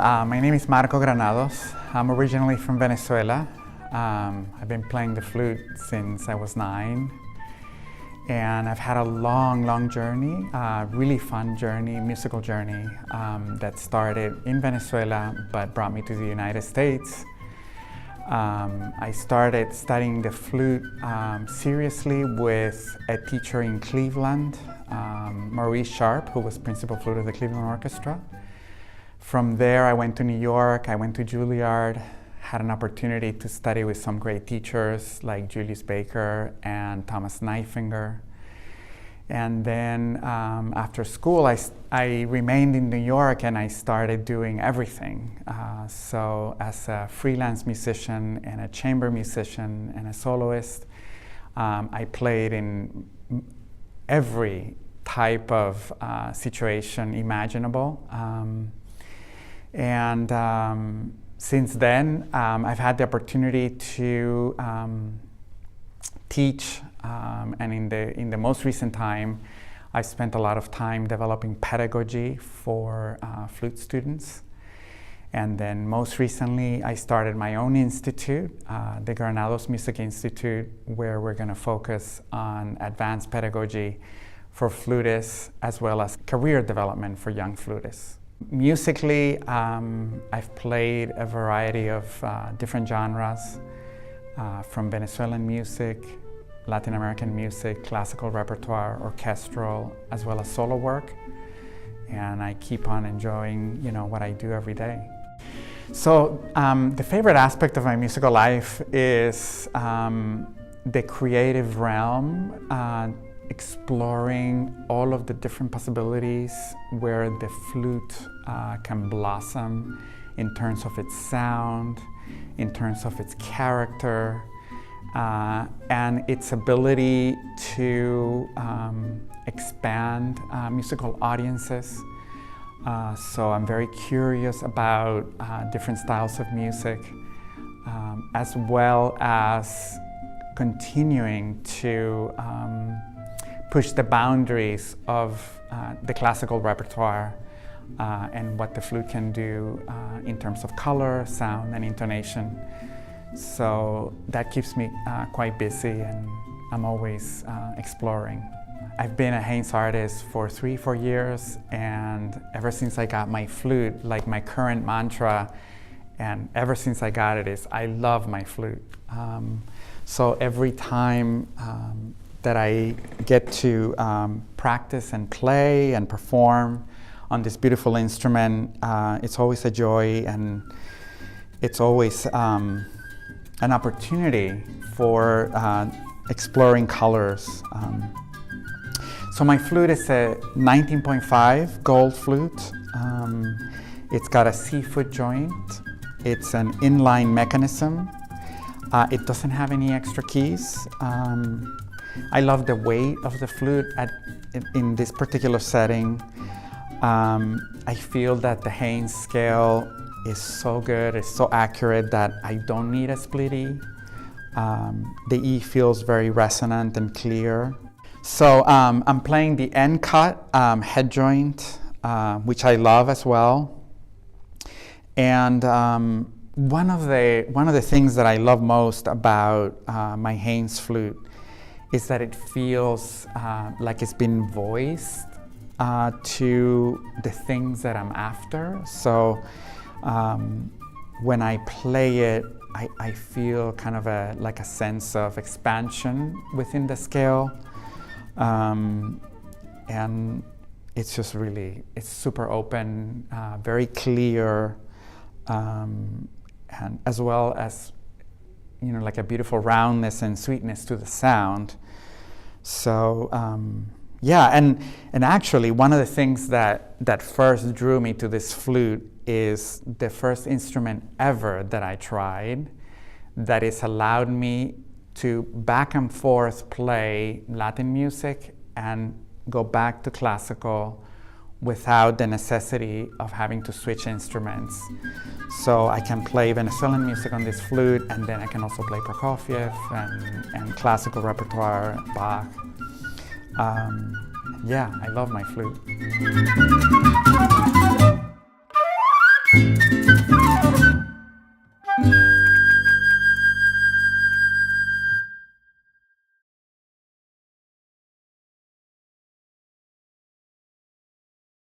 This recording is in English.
My name is Marco Granados. I'm originally from Venezuela. I've been playing the flute since I was 9. And I've had a long journey, really fun journey, musical journey that started in Venezuela but brought me to the United States. I started studying the flute seriously with a teacher in Cleveland, Maurice Sharp, who was principal flute of the Cleveland Orchestra. From there, I went to New York, I went to Juilliard, had an opportunity to study with some great teachers like Julius Baker and Thomas Neifinger. And then after school, I remained in New York and I started doing everything. So as a freelance musician and a chamber musician and a soloist, I played in every type of situation imaginable. Since then, I've had the opportunity to teach, and in the most recent time, I spent a lot of time developing pedagogy for flute students. And then most recently, I started my own institute, the Granados Music Institute, where we're going to focus on advanced pedagogy for flutists as well as career development for young flutists. Musically, I've played a variety of different genres, from Venezuelan music, Latin American music, classical repertoire, orchestral, as well as solo work. And I keep on enjoying, what I do every day. So the favorite aspect of my musical life is the creative realm, exploring all of the different possibilities where the flute can blossom in terms of its sound, in terms of its character, and its ability to expand musical audiences. So I'm very curious about different styles of music, as well as continuing to push the boundaries of the classical repertoire and what the flute can do in terms of color, sound, and intonation. So that keeps me quite busy, and I'm always exploring. I've been a Haynes artist for 3-4 years, and ever since I got my flute, like my current mantra, and ever since I got it is, I love my flute. So every time that I get to practice and play and perform on this beautiful instrument, it's always a joy, and it's always an opportunity for exploring colors. So my flute is a 19.5 gold flute. It's got a C-foot joint. It's an inline mechanism. It doesn't have any extra keys. I love the weight of the flute in this particular setting. I feel that the Haynes scale is so good, it's so accurate that I don't need a split E. The E feels very resonant and clear. So I'm playing the end cut head joint, which I love as well. And one of the things that I love most about my Haynes flute is that it feels like it's been voiced to the things that I'm after. So when I play it, I feel kind of like a sense of expansion within the scale. And it's just really, it's super open, very clear, and as well as, like a beautiful roundness and sweetness to the sound. So, yeah, and actually one of the things that first drew me to this flute is the first instrument ever that I tried that has allowed me to back and forth play Latin music and go back to classical without the necessity of having to switch instruments. So I can play Venezuelan music on this flute, and then I can also play Prokofiev and classical repertoire, Bach. Yeah, I love my flute.